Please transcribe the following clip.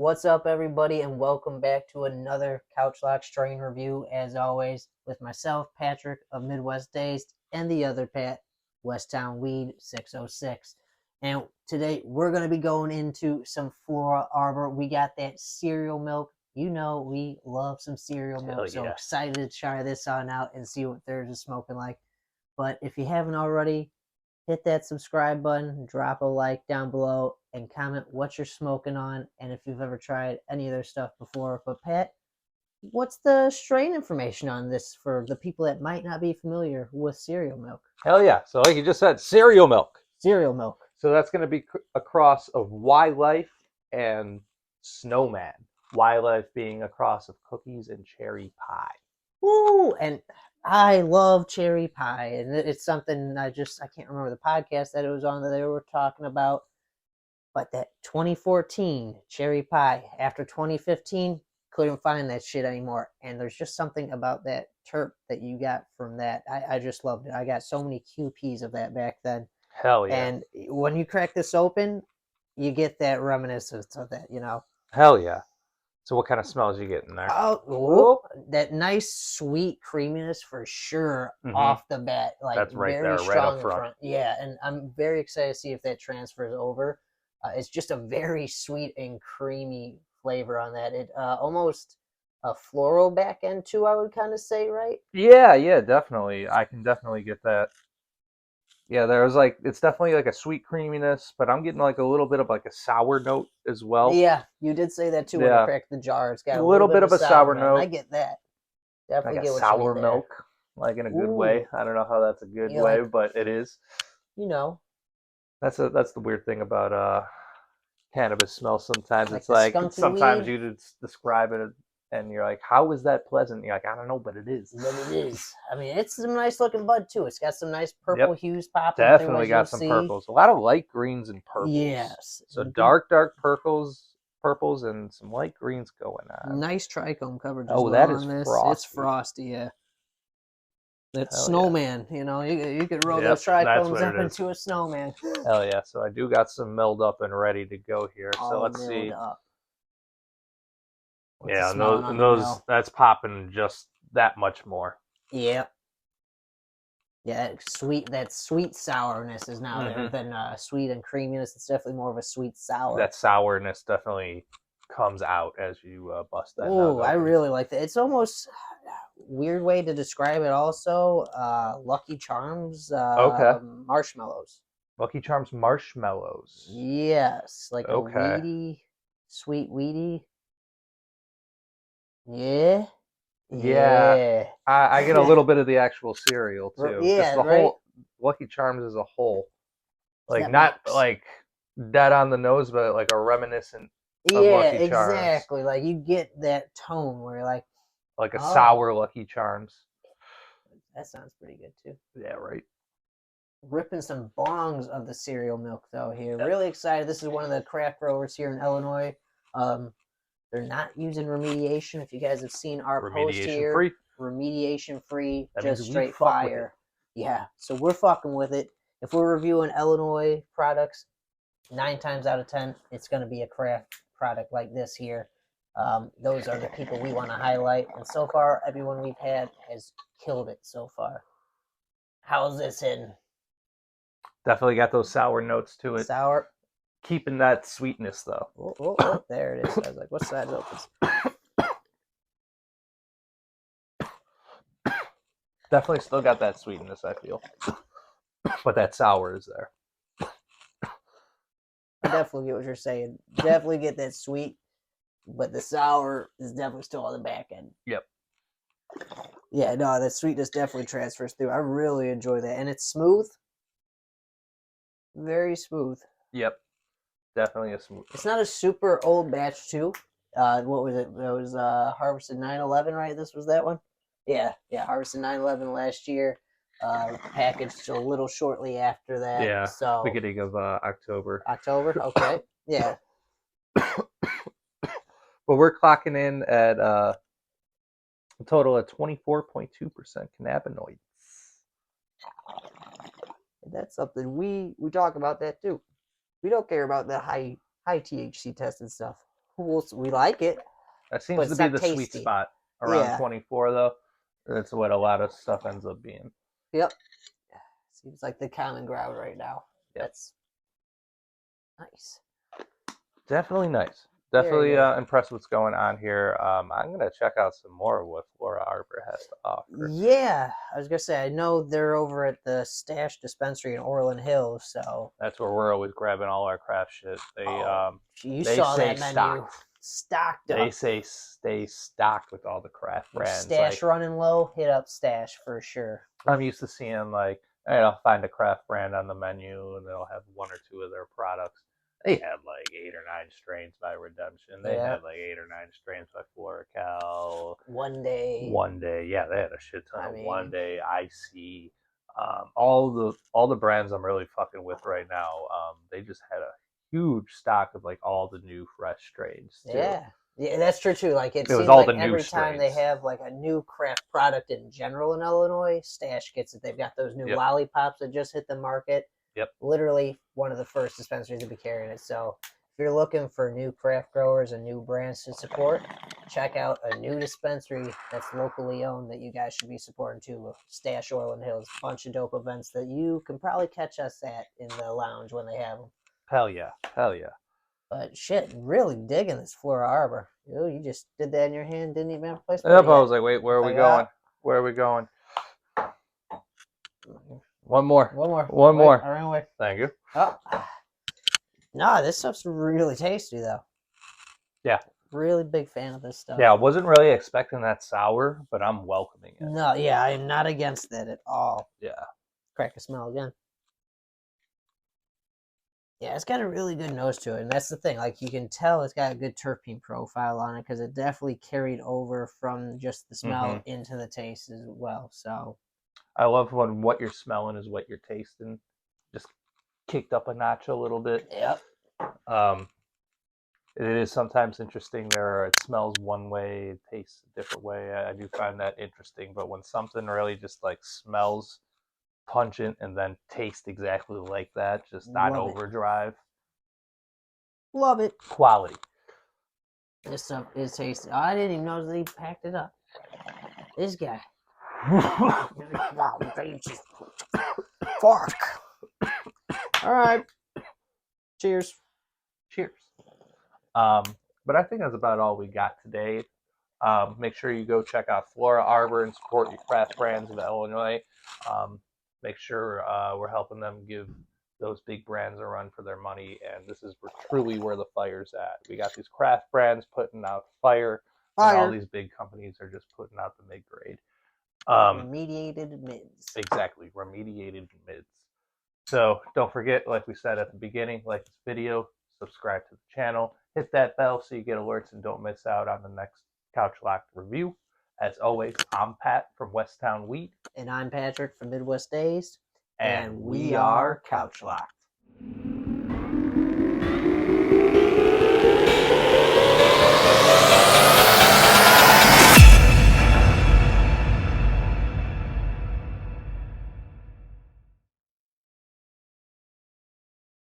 What's up, everybody, and welcome back to another Couch Lock strain review, as always, with myself, Patrick of Midwest Dazed, and the other Pat, Westtown Weed 606. And today we're going to be going into some Flora Arbor. We got that cereal milk. You know we love some cereal milk, so excited to try this on out and see what theirs is smoking like. But if you haven't already, hit that subscribe button, drop a like down below, and comment what you're smoking on and if you've ever tried any of their stuff before. But Pat, what's the strain information on this for the people that might not be familiar with cereal milk? Hell yeah. So like you just said, cereal milk. Cereal milk. So that's going to be a cross of Y-Life and Snowman. Y-Life being a cross of cookies and cherry pie. Ooh, and I love cherry pie, and it's something I can't remember the podcast that it was on that they were talking about, but that 2014 cherry pie, after 2015, couldn't find that shit anymore, and there's just something about that terp that you got from that. I just loved it. I got so many QPs of that back then. Hell yeah. And when you crack this open, you get that reminiscence of that, you know? Hell yeah. So what kind of smells you getting there? Oh, that nice sweet creaminess for sure off the bat. Like that's right very there, strong right up in front. Yeah, and I'm very excited to see if that transfers over. It's just a very sweet and creamy flavor on that. It almost a floral back end too, I would kind of say, right? Yeah, definitely. I can definitely get that. Yeah, there's it's definitely like a sweet creaminess, but I'm getting like a little bit of like a sour note as well. Yeah, you did say that too when you cracked the jar. It's got a little bit of a sour note. I get that. Definitely get what sour you mean milk, like in a good way. I don't know how that's a good way, but it is. You know, that's the weird thing about cannabis smell. Sometimes it's like sometimes you describe it and you're like, how is that pleasant? You're like, I don't know, but it is. But it is. I mean, it's some nice looking bud too. It's got some nice purple hues popping. Definitely got some purples. A lot of light greens and purples. Yes. So dark purples, and some light greens going on. Nice trichome coverage. Oh, that is frosty. It's frosty, yeah. That's Snowman. You know, you could roll those trichomes up into a snowman. Hell yeah! So I do got some milled up and ready to go here. So let's see. Yeah, and those that's popping just that much more. Yeah. Yeah, that sweet sourness is now there than sweet and creaminess. It's definitely more of a sweet sour. That sourness definitely comes out as you bust that. Oh, I really like that. It's almost weird way to describe it. Also, Lucky Charms marshmallows. Lucky Charms marshmallows. Yes, like a weedy, sweet weedy. Yeah. I get a little bit of the actual cereal too. Yeah, the whole Lucky Charms as a whole, like not like dead on the nose, but like a reminiscent of Lucky Charms. Yeah, exactly. Like you get that tone where you're like a sour Lucky Charms. That sounds pretty good too. Yeah, right. Ripping some bongs of the cereal milk though here. Really excited. This is one of the craft growers here in Illinois. They're not using remediation. If you guys have seen our post here, remediation free, just straight fire. Yeah, so we're fucking with it. If we're reviewing Illinois products, 9 times out of 10, it's going to be a craft product like this here. Those are the people we want to highlight, and so far, everyone we've had has killed it so far. How's this hitting? Definitely got those sour notes to it. Sour. Keeping that sweetness though. Oh, there it is. I was like, what side opens? Definitely still got that sweetness, I feel. But that sour is there. I definitely get what you're saying. Definitely get that sweet, but the sour is definitely still on the back end. Yep. Yeah, no, that sweetness definitely transfers through. I really enjoy that. And it's smooth. Very smooth. Yep. Definitely a smooth. It's not a super old batch too. What was it? It was harvested 9/11, right? This was that one. Yeah, harvested 9/11 last year. Packaged a little shortly after that. Yeah. So beginning of October. October. Okay. Yeah. But we're clocking in at a total of 24.2% cannabinoids. That's something we talk about that too. We don't care about the high THC tested stuff. We like it. That seems to be the sweet spot around 24, though. That's what a lot of stuff ends up being. Yep. Seems like the common ground right now. Yep. That's nice. Definitely nice. Definitely impressed with what's going on here. I'm going to check out some more of what Flora Arbor has to offer. Yeah. I was going to say, I know they're over at the Stash Dispensary in Orland Hills, so. That's where we're always grabbing all our craft shit. You saw that menu. Stocked up. They say stay stocked with all the craft brands. Stash running low, hit up Stash for sure. I'm used to seeing, like, I'll find a craft brand on the menu, and they'll have one or two of their products. They had like 8 or 9 strains by Redemption. They had like 8 or 9 strains by FloraCal. One day, yeah, they had a shit ton of One Day, IC. All the brands I'm really fucking with right now. They just had a huge stock of like all the new fresh strains too. Yeah, that's true too. Like it seems all like the new every strains. time they have like a new craft product in general in Illinois, Stash gets it. They've got those new lollipops that just hit the market. Yep. Literally one of the first dispensaries to be carrying it. So if you're looking for new craft growers and new brands to support, check out a new dispensary that's locally owned that you guys should be supporting too. Stash Orland Hills. Bunch of dope events that you can probably catch us at in the lounge when they have them. Hell yeah. But shit, really digging this Flora Arbor. You just did that in your hand, didn't even have a place. Yep, I was like, wait, where are we going? Where are we going? One more. I ran away. Thank you. Oh. No, this stuff's really tasty though. Yeah. Really big fan of this stuff. Yeah, I wasn't really expecting that sour, but I'm welcoming it. No, yeah, I am not against it at all. Yeah. Crack a smell again. Yeah, it's got a really good nose to it, and that's the thing. Like, you can tell it's got a good terpene profile on it because it definitely carried over from just the smell into the taste as well. So, I love when what you're smelling is what you're tasting. Just kicked up a notch a little bit. Yep. It is sometimes interesting. It smells one way, it tastes a different way. I do find that interesting. But when something really just like smells pungent and then taste exactly like that, just not overdrive. Love it. Quality. This stuff is tasty. I didn't even notice that he packed it up. This guy. Fuck. All right. Cheers. But I think that's about all we got today. Make sure you go check out Flora Arbor and support your craft brands of Illinois. Make sure we're helping them give those big brands a run for their money, and this is truly where the fire's at. We got these craft brands putting out fire. And all these big companies are just putting out the mid-grade. Remediated mids. Exactly, remediated mids. So don't forget, like we said at the beginning, like this video, subscribe to the channel, hit that bell so you get alerts and don't miss out on the next Couch Locked review. As always, I'm Pat from Westtown Weed. And I'm Patrick from Midwest Dazed. And we are Couch Locked.